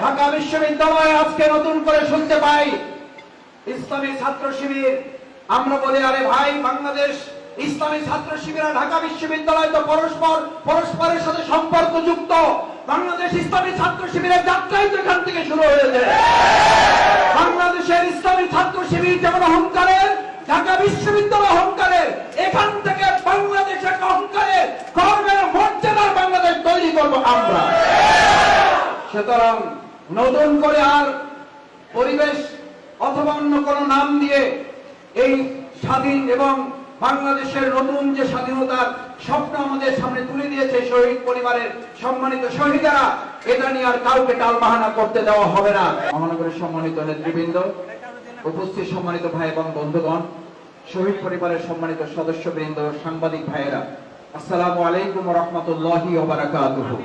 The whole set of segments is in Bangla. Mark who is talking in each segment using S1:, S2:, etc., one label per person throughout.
S1: ঢাকা বিশ্ববিদ্যালয়ে আজকে নতুন করে শুনতে পাই ইসলামী ছাত্র শিবির। আমরা বলি, আরে ভাই, বাংলাদেশ ইসলামী ছাত্র শিবিরা ঢাকা বিশ্ববিদ্যালয় তো পরস্পরের সাথে সম্পর্কযুক্ত। বাংলাদেশ ইসলামী ছাত্র শিবিরের যাত্রাই তো এখান থেকে শুরু হয়েছে। বাংলাদেশের ইসলামী ছাত্র শিবির যেমন অহংকারের, ঢাকা বিশ্ববিদ্যালয় অহংকারের, এখান থেকে বাংলাদেশের অহংকারের, গর্বের, মর্যাদার বাংলাদেশ তৈরি করব আমরা। সুতরাং নতুন করে আর পরিবেশ অথবা অন্য কোনো নাম দিয়ে এই স্বাধীন এবং বাংলাদেশের নতুন যে স্বাধীনতার স্বপ্ন আমাদের সামনে তুলে দিয়েছে শহীদ পরিবারের সম্মানিত শহীদেরা, এটা নিয়ে আর কাউকে টালবাহানা করতে দেওয়া হবে না। মহানগরের সম্মানিত নেতৃবৃন্দ, উপস্থিত সম্মানিত ভাই এবং বন্ধুগণ, শহীদ পরিবারের সম্মানিত সদস্যবৃন্দ, সাংবাদিক ভাইয়েরা, আসসালামু আলাইকুম ওয়া রাহমাতুল্লাহি ওয়া বারাকাতুহু।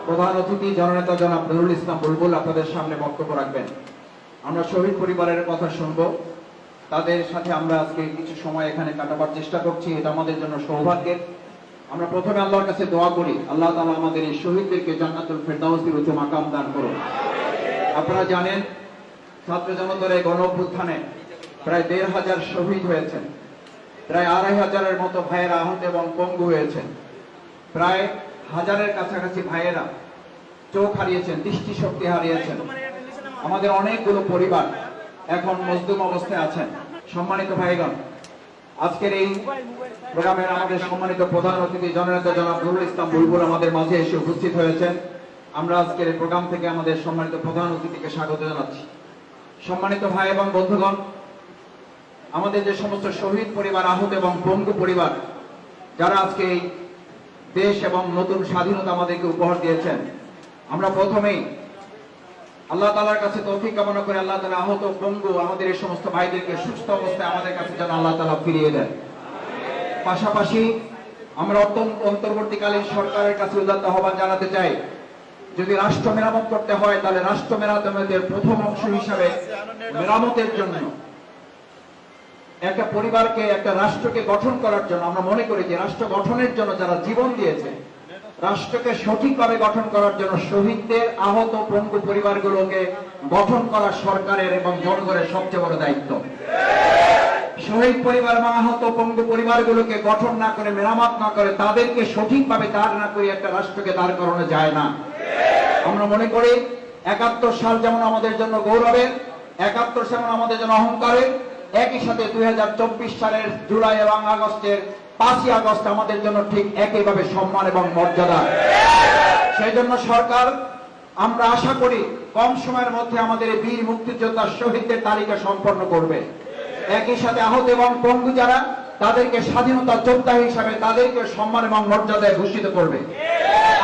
S1: প্রধান অতিথি জননেতা জনাব নুরুল ইসলাম বুলবুল আপনাদের সামনে বক্তব্য রাখবেন। আমরা শহীদ পরিবারের কথা শুনবো, তাদের সাথে আমরা আজকে কিছু সময় এখানে কাটাবার চেষ্টা করছি। এটা আমাদের জন্য সৌভাগ্যের। আমরা প্রথমে আল্লাহর কাছে দোয়া করি, আল্লাহ তাআলা আমাদের এই শহীদদেরকে জান্নাতুল ফেরদাউসের উচ্চ মাকাম দান করুন। আপনারা জানেন, ছাত্র জনতার এই গণ অভ্যুত্থানে প্রায় ১৫০০ শহীদ হয়েছেন, প্রায় ২৫০০-এর মতো ভাইয়েরা আহত এবং পঙ্গু হয়েছেন, প্রায় ১০০০-এর কাছাকাছি ভাইয়েরা চোখ হারিয়েছেন, দৃষ্টিশক্তি হারিয়েছেন। আমাদের অনেকগুলো পরিবার এখন মজদুম অবস্থায় আছেন। সম্মানিত ভাইগণ, আজকের এই প্রোগ্রামের আমাদের সম্মানিত প্রধান অতিথি জননেতা জনাব নুরুল ইসলাম বুলবুল আমাদের মাঝে এসে উপস্থিত হয়েছেন। আমরা আজকের এই প্রোগ্রাম থেকে আমাদের সম্মানিত প্রধান অতিথিকে স্বাগত জানাচ্ছি। সম্মানিত ভাই এবং বন্ধুগণ, আমাদের যে সমস্ত শহীদ পরিবার, আহত এবং পঙ্গু পরিবার, যারা আজকে এই দেশ এবং নতুন স্বাধীনতা আমাদেরকে উপহার দিয়েছেন, আমরা প্রথমেই আল্লাহ তাআলার কাছে তৌফিক কামনা করে আল্লাহ তাআলা আহত পঙ্গু আমাদের এই সমস্ত ভাইদেরকে সুস্থ অবস্থায় আমাদের কাছে যেন আল্লাহ তাআলা ফিরিয়ে দেন। পাশাপাশি আমরা অন্তর্বর্তীকালীন সরকারের কাছে উদাত্ত আহ্বান জানাতে চাই, যদি রাষ্ট্র মেরামত করতে হয় তাহলে রাষ্ট্র মেরামতের প্রথম অংশ হিসাবে মেরামতের জন্য একটা পরিবারকে, একটা রাষ্ট্রকে গঠন করার জন্য আমরা মনে করি যে রাষ্ট্র গঠনের জন্য যারা জীবন দিয়েছে, রাষ্ট্রকে সঠিকভাবে গঠন করার জন্য শহীদদের, আহত পঙ্গু পরিবারগুলোকে গঠন করা সরকারের এবং জনগণের সবচেয়ে বড় দায়িত্ব। শহীদ পরিবার এবং আহত পঙ্গু পরিবারগুলোকে গঠন না করে, মেরামত না করে, তাদেরকে সঠিকভাবে দাঁড় না করে একটা রাষ্ট্রকে দাঁড় করানো যায় না। আমরা মনে করি ৭১ সাল যেমন আমাদের জন্য গৌরবের, ৭১ যেমন আমাদের জন্য অহংকারের, একই সাথে ২০২৪ সালের জুলাই এবং আগস্টের ৫ই আগস্ট আমাদের জন্য ঠিক একইভাবে সম্মান এবং মর্যাদা। সেই জন্য সরকার, আমরা আশা করি, কম সময়ের মধ্যে আমাদের এই বীর মুক্তিযোদ্ধা শহীদদের তালিকা সম্পন্ন করবে। একই সাথে আহত এবং পঙ্গু যারা, তাদেরকে স্বাধীনতা যোদ্ধা হিসাবে তাদেরকে সম্মান এবং মর্যাদায় ভূষিত করবে।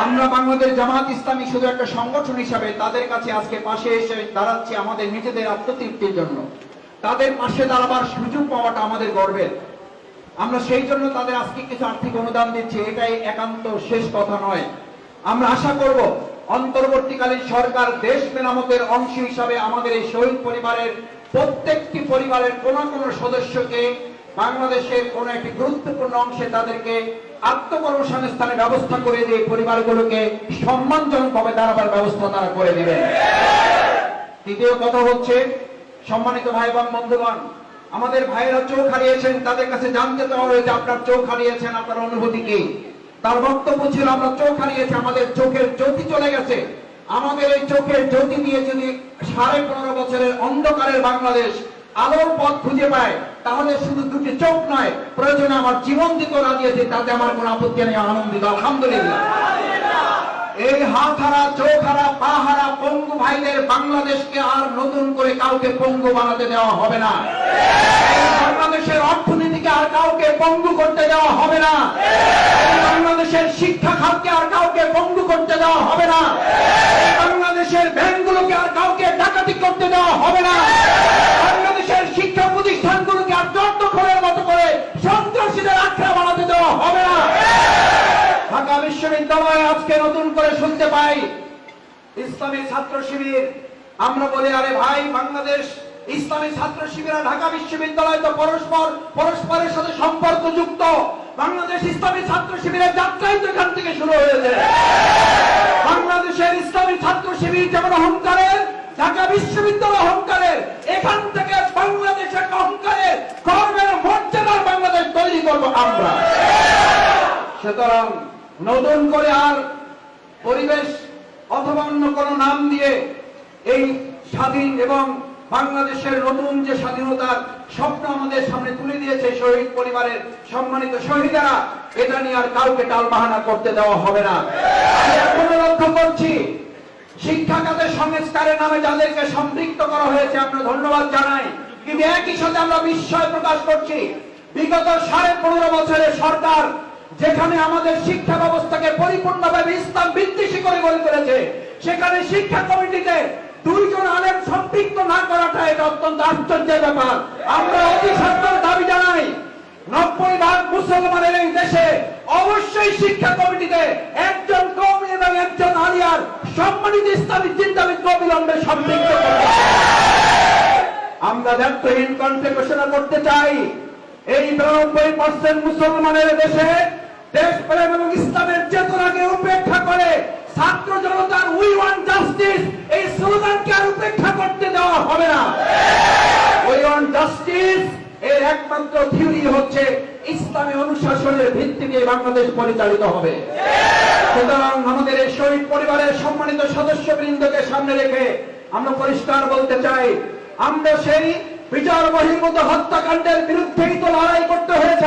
S1: আমরা বাংলাদেশ জামাত ইসলামী শুধু একটা সংগঠন হিসাবে তাদের কাছে আজকে পাশে এসে দাঁড়াচ্ছি আমাদের নিজেদের আত্মতৃপ্তির জন্য। তাদের পাশে দাঁড়াবার সুযোগ পাওয়াটা আমাদের গর্বের। আমরা সেই জন্য তাদের আজকে কিছু আর্থিক অনুদান দিচ্ছি, এটাই একান্ত শেষ কথা নয়। আমরা আশা করব অন্তর্বর্তীকালীন সরকার দেশ মেরামতের অংশ হিসাবে আমাদের এই শহীদ পরিবারের প্রত্যেকটি পরিবারের কোন কোন সদস্যকে বাংলাদেশের কোন একটি গুরুত্বপূর্ণ অংশে তাদেরকে আত্মকর্মসংস্থানের ব্যবস্থা করে দিয়ে পরিবারগুলোকে সম্মানজনকভাবে দাঁড়াবার ব্যবস্থা তারা করে দিবেন। তৃতীয় কথা হচ্ছে, সম্মানিত ভাই এবং বন্ধুগণ, আমাদের ভাইয়েরা চোখ হারিয়েছেন, তাদের কাছে জানতে চাওয়া হয়েছে আপনার চোখ হারিয়েছেন, আপনার অনুভূতি কি? তার বক্তব্য ছিল, আমরা চোখ হারিয়েছি, আমাদের চোখের জ্যোতি চলে গেছে। আমাদের এই চোখের জ্যোতি দিয়ে যদি ১৫.৫ বছরের অন্ধকারের বাংলাদেশ আলোর পথ খুঁজে পায়, তাহলে শুধু দুটি চোখ নয়, প্রয়োজনে আমার জীবন দিতে রাজি আছি, তাতে আমার কোনো আপত্তি নেই, আনন্দিত, আলহামদুলিল্লাহ। এই হাত হারা, চোখ হারা, পা হারা পঙ্গু ভাইদের বাংলাদেশকে আর নতুন করে কাউকে পঙ্গু বানাতে দেওয়া হবে না। বাংলাদেশের অর্থনীতিকে আর কাউকে পঙ্গু করতে দেওয়া হবে না। বাংলাদেশের শিক্ষা খাতকে আর কাউকে পঙ্গু করতে দেওয়া হবে না। বাংলাদেশের ব্যাংকগুলোকে আর কাউকে ডাকাতি করতে দেওয়া হবে না। বাংলাদেশের শিক্ষা প্রতিষ্ঠানগুলোকে আর জব্দখোরের মতো করে সন্ত্রাসীদের আখড়া বানাতে দেওয়া হবে না। ঢাকা বিশ্ববিদ্যালয়ে আজকে নতুন করে শুনতে পাই ইসলামী ছাত্র শিবির। আমরা বলি, আরে ভাই, বাংলাদেশ ইসলামী ছাত্র শিবিরা ঢাকা বিশ্ববিদ্যালয় তো পরস্পরের সাথে সম্পর্কযুক্ত। বাংলাদেশ ইসলামী ছাত্র শিবিরের যাত্রাই তো এখান থেকে শুরু হয়েছে। বাংলাদেশের ইসলামী ছাত্র শিবির যেমন অহংকারের, ঢাকা বিশ্ববিদ্যালয় অহংকারের, এখান থেকে বাংলাদেশের অহংকারের গর্বের মর্যাদার বাংলাদেশ তৈরি করব আমরা। সুতরাং নতুন করে আর পরিবেশ অথবা অন্য কোনো নাম দিয়ে এই স্বাধীন এবং বাংলাদেশের নতুন যে স্বাধীনতার স্বপ্ন আমাদের সামনে তুলে দিয়েছে শহীদ পরিবারের সম্মানিত শহীদেরা, এটা নিয়ে আর কাউকে টালবাহানা করতে দেওয়া হবে না। আমি এখনো লক্ষ্য করছি শিক্ষা খাতে সংস্কারের নামে যাদেরকে সম্পৃক্ত করা হয়েছে আমরা ধন্যবাদ জানাই, কিন্তু একই সাথে আমরা বিস্ময় প্রকাশ করছি বিগত 15.5 বছরের সরকার যেখানে আমাদের শিক্ষা ব্যবস্থাকে পরিপূর্ণভাবে ইসলাম বিদ্বেষী করে গড়ে তুলেছে, সেখানে শিক্ষা কমিটিতে 2 জন আলেম সম্পৃক্ত না করাটা এটা অত্যন্ত আশ্চর্যের ব্যাপার। আমরা অতি সত্তর দাবি জানাই 90% মুসলমানের এই দেশে অবশ্যই শিক্ষা কমিটিতে একজন কওমি এবং একজন আলিয়ার সম্মানিত ইসলামী চিন্তাবিদকে অবিলম্বে সম্পৃক্ত করতে হবে। আমরা দায়িত্বহীন কণ্ঠে ঘোষণা করতে চাই এই 92% মুসলমানের দেশে দেশপ্রেম এবং ইসলামের চেতনাকে উপেক্ষা করে ছাত্র জনতার উই ওয়ান্ট জাস্টিস এই স্লোগানকে আর উপেক্ষা করতে দেওয়া হবে না। উই ওয়ান্ট জাস্টিস এর একমাত্র থিওরি হচ্ছে ইসলামী অনুশাসনের ভিত্তিতে বাংলাদেশ পরিচালিত হবে। সুতরাং আমাদের এই শহীদ পরিবারের সম্মানিত সদস্যবৃন্দকে সামনে রেখে আমরা পরিষ্কার বলতে চাই, আমরা সেই বিচার বহির্ভূত হত্যাকাণ্ডের বিরুদ্ধেই তো লড়াই করতে হয়েছে।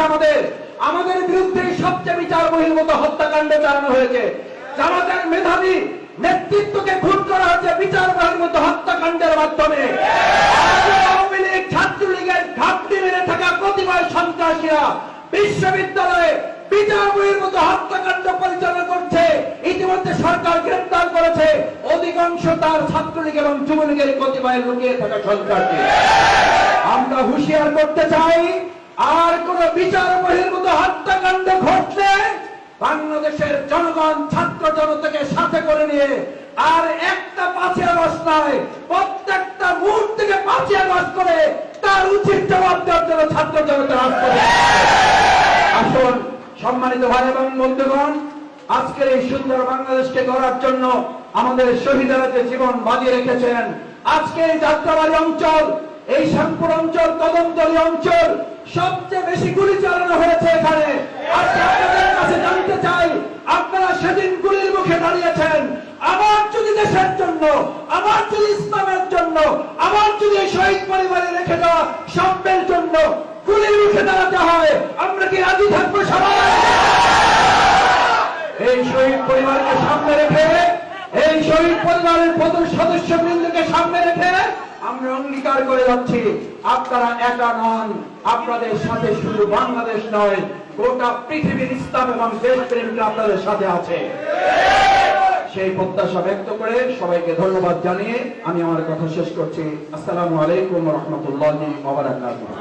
S1: আমাদের বিরুদ্ধেই সবচেয়ে বিচার বহির্ভূত হত্যাকাণ্ড চালানো হয়েছে। জামাতের মেধাবী নেতৃত্বকে খুন করা হয়েছে বিচার বহির্ভূত হত্যাকাণ্ডের মাধ্যমে। আওয়ামী লীগ ছাত্রলীগের ঘাপটি মেরে থাকা কতিপয় সন্ত্রাসীরা বিশ্ববিদ্যালয়ে বিচার বহির্ভূত হত্যাকাণ্ড পরিচালনা করছে। ইতিমধ্যে সরকার গ্রেফতার করেছে অধিকাংশ তার ছাত্রলীগ এবং যুবলীগের কতিপয় লুকিয়ে থাকা সন্ত্রাসী। আমরা হুঁশিয়ার করতে চাই, আর কোন বিচার বহির্ভূত হত্যাকাণ্ড ঘটলে বাংলাদেশের জনগণ ছাত্র জনতাকে সাথে করে নিয়ে আর একটা 5ই আগস্ট নয়, প্রত্যেকটা মুহূর্ত থেকে 5ই আগস্ট করে তার উচিত জবাব দেওয়ার জন্য ছাত্র জনতা আসুন। সম্মানিত ভাই এবং বন্ধুগণ, আজকের এই সুন্দর বাংলাদেশকে গড়ার জন্য আমাদের শহীদেরা যে জীবন বাজিয়ে রেখেছেন, আজকে এই যাত্রাবাড়ি অঞ্চল, এই শ্যামপুর অঞ্চল, কদমতলী অঞ্চল সবচেয়ে বেশি গুলি চালানো হয়েছে এখানে। আজকে আপনাদের কাছে জানতে চাই, আপনারা সেদিন গুলির মুখে দাঁড়িয়েছেন, আমার যদি দেশের জন্য, আমার যদি ইসলামের জন্য, আমার যদি এই শহীদ পরিবারে রেখে দেওয়া সম্পদের জন্য গুলির মুখে দাঁড়াতে হয়, আমরা কি রাজি থাকবো সবাই? এই শহীদ পরিবারকে সামনে রেখে, এই শহীদ পরিবারের সদস্যবৃন্দকে সামনে রেখে আমরা অঙ্গীকার করে যাচ্ছি, আপনারা একা নন, আপনাদের সাথে শুধু বাংলাদেশ নয়, গোটা পৃথিবীর ইসলাম এবং দেশপ্রেমীরা আপনাদের সাথে আছে। সেই প্রত্যাশা ব্যক্ত করে সবাইকে ধন্যবাদ জানিয়ে আমি আমার কথা শেষ করছি। আসসালামু আলাইকুম ওয়া রাহমাতুল্লাহি ওয়া বারাকাতুহু।